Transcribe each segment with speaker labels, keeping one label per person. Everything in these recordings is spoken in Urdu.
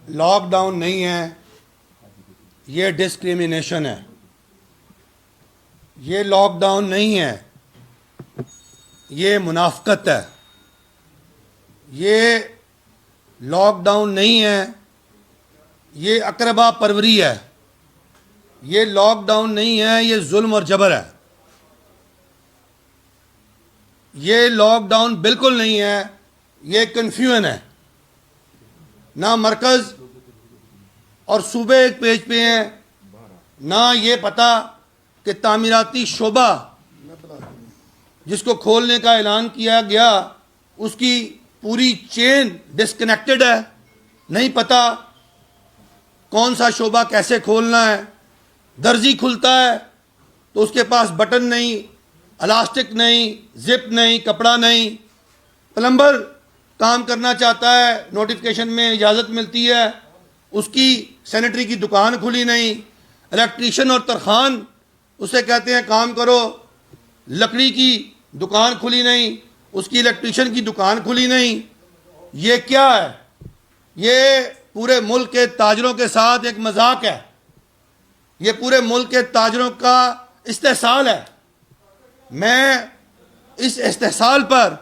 Speaker 1: لاک ڈاؤن نہیں ہے، یہ ڈسکریمنیشن ہے. یہ لاک ڈاؤن نہیں ہے، یہ منافقت ہے. یہ لاک ڈاؤن نہیں ہے، یہ اقربا پروری ہے. یہ لاک ڈاؤن نہیں ہے، یہ ظلم اور جبر ہے. یہ لاک ڈاؤن بالکل نہیں ہے، یہ کنفیوژن ہے. نہ مرکز اور صوبے ایک پیج پہ ہیں، نہ یہ پتہ کہ تعمیراتی شعبہ جس کو کھولنے کا اعلان کیا گیا اس کی پوری چین ڈسکنیکٹڈ ہے. نہیں پتہ کون سا شعبہ کیسے کھولنا ہے. درزی کھلتا ہے تو اس کے پاس بٹن نہیں، الاسٹک نہیں، زپ نہیں، کپڑا نہیں. پلمبر کام کرنا چاہتا ہے، نوٹیفکیشن میں اجازت ملتی ہے، اس کی سینیٹری کی دکان کھلی نہیں. الیکٹریشین اور ترخان اسے کہتے ہیں کام کرو، لکڑی کی دکان کھلی نہیں، اس کی الیکٹریشین کی دکان کھلی نہیں. یہ کیا ہے؟ یہ پورے ملک کے تاجروں کے ساتھ ایک مذاق ہے. یہ پورے ملک کے تاجروں کا استحصال ہے. میں اس استحصال پر،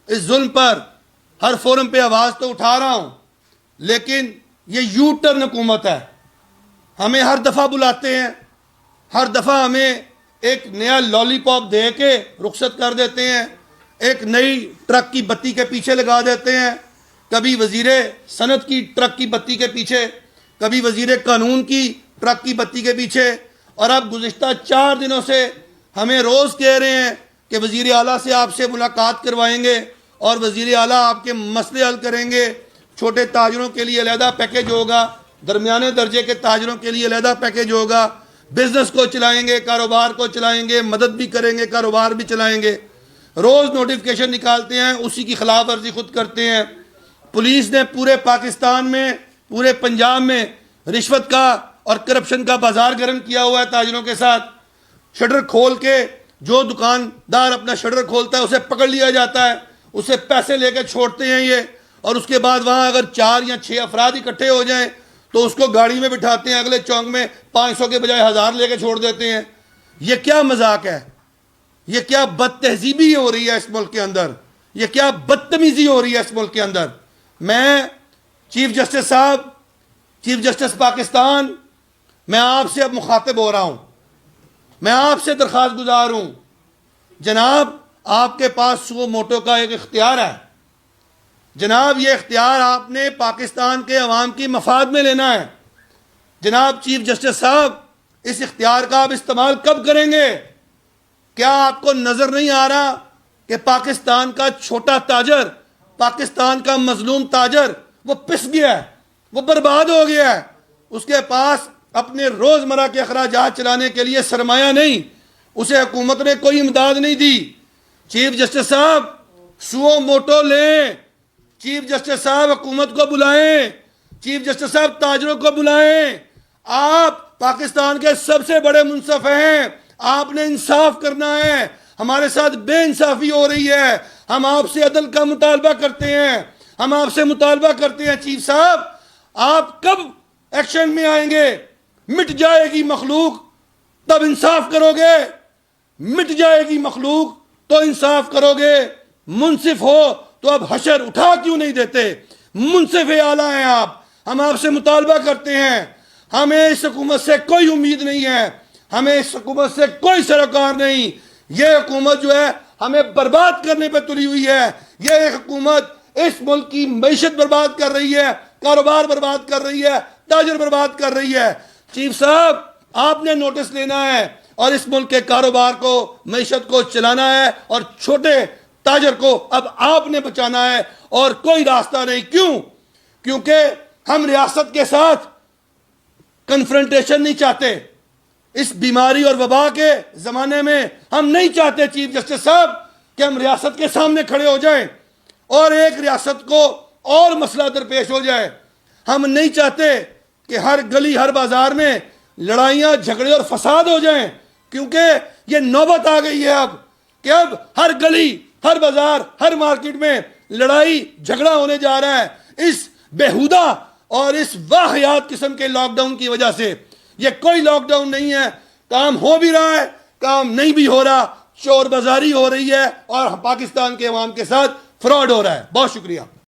Speaker 1: اس ظلم پر ہر فورم پہ آواز تو اٹھا رہا ہوں، لیکن یہ یو ٹرن حکومت ہے. ہمیں ہر دفعہ بلاتے ہیں، ہر دفعہ ہمیں ایک نیا لالی پاپ دے کے رخصت کر دیتے ہیں، ایک نئی ٹرک کی بتی کے پیچھے لگا دیتے ہیں. کبھی وزیر صنعت کی ٹرک کی بتی کے پیچھے، کبھی وزیر قانون کی ٹرک کی بتی کے پیچھے. اور اب گزشتہ 4 دنوں سے ہمیں روز کہہ رہے ہیں کہ وزیر اعلیٰ سے آپ سے ملاقات کروائیں گے اور وزیر اعلیٰ آپ کے مسئلے حل کریں گے. چھوٹے تاجروں کے لیے علیحدہ پیکیج ہوگا، درمیانے درجے کے تاجروں کے لیے علیحدہ پیکیج ہوگا. بزنس کو چلائیں گے، کاروبار کو چلائیں گے، مدد بھی کریں گے، کاروبار بھی چلائیں گے. روز نوٹیفکیشن نکالتے ہیں، اسی کی خلاف ورزی خود کرتے ہیں. پولیس نے پورے پاکستان میں، پورے پنجاب میں رشوت کا اور کرپشن کا بازار گرم کیا ہوا ہے تاجروں کے ساتھ. شٹر کھول کے جو دکاندار اپنا شٹر کھولتا ہے اسے پکڑ لیا جاتا ہے، اسے پیسے لے کے چھوڑتے ہیں یہ. اور اس کے بعد وہاں اگر 4 یا 6 افراد اکٹھے ہو جائیں تو اس کو گاڑی میں بٹھاتے ہیں، اگلے چونک میں 500 کے بجائے 1000 لے کے چھوڑ دیتے ہیں. یہ کیا مذاق ہے؟ یہ کیا بد تہذیبی ہو رہی ہے اس ملک کے اندر؟ یہ کیا بدتمیزی ہو رہی ہے اس ملک کے اندر؟ میں چیف جسٹس صاحب، چیف جسٹس پاکستان، میں آپ سے اب مخاطب ہو رہا ہوں. میں آپ سے درخواست گزار ہوں، جناب آپ کے پاس سو موٹو کا ایک اختیار ہے. جناب یہ اختیار آپ نے پاکستان کے عوام کی مفاد میں لینا ہے. جناب چیف جسٹس صاحب، اس اختیار کا آپ استعمال کب کریں گے؟ کیا آپ کو نظر نہیں آ رہا کہ پاکستان کا چھوٹا تاجر، پاکستان کا مظلوم تاجر وہ پس گیا ہے، وہ برباد ہو گیا ہے. اس کے پاس اپنے روزمرہ کے اخراجات چلانے کے لیے سرمایہ نہیں، اسے حکومت نے کوئی امداد نہیں دی. چیف جسٹس صاحب سو موٹو لیں، چیف جسٹس صاحب حکومت کو بلائیں، چیف جسٹس صاحب تاجروں کو بلائیں. آپ پاکستان کے سب سے بڑے منصف ہیں، آپ نے انصاف کرنا ہے. ہمارے ساتھ بے انصافی ہو رہی ہے، ہم آپ سے عدل کا مطالبہ کرتے ہیں، ہم آپ سے مطالبہ کرتے ہیں. چیف صاحب آپ کب ایکشن میں آئیں گے؟ مٹ جائے گی مخلوق تب انصاف کرو گے، مٹ جائے گی مخلوق تو انصاف کرو گے. منصف ہو تو اب حشر اٹھا کیوں نہیں دیتے؟ منصف اعلیٰ ہیں آپ، ہم آپ سے مطالبہ کرتے ہیں. ہمیں اس حکومت سے کوئی امید نہیں ہے، ہمیں اس حکومت سے کوئی سروکار نہیں. یہ حکومت جو ہے ہمیں برباد کرنے پہ تلی ہوئی ہے. یہ حکومت اس ملک کی معیشت برباد کر رہی ہے، کاروبار برباد کر رہی ہے، تاجر برباد کر رہی ہے. چیف صاحب آپ نے نوٹس لینا ہے اور اس ملک کے کاروبار کو، معیشت کو چلانا ہے، اور چھوٹے تاجر کو اب آپ نے بچانا ہے اور کوئی راستہ نہیں. کیوں؟ کیونکہ ہم ریاست کے ساتھ کنفرنٹیشن نہیں چاہتے. اس بیماری اور وبا کے زمانے میں ہم نہیں چاہتے چیف جسٹس صاحب کہ ہم ریاست کے سامنے کھڑے ہو جائیں اور ایک ریاست کو اور مسئلہ درپیش ہو جائے. ہم نہیں چاہتے کہ ہر گلی، ہر بازار میں لڑائیاں، جھگڑے اور فساد ہو جائیں، کیونکہ یہ نوبت آ گئی ہے اب کہ اب ہر گلی، ہر بازار، ہر مارکیٹ میں لڑائی جھگڑا ہونے جا رہا ہے. اس بیہودہ اور اس واہیات قسم کے لاک ڈاؤن کی وجہ سے یہ کوئی لاک ڈاؤن نہیں ہے, کام ہو بھی رہا ہے, کام نہیں بھی ہو رہا, چور بازاری ہو رہی ہے اور پاکستان کے عوام کے ساتھ فراڈ ہو رہا ہے. بہت شکریہ.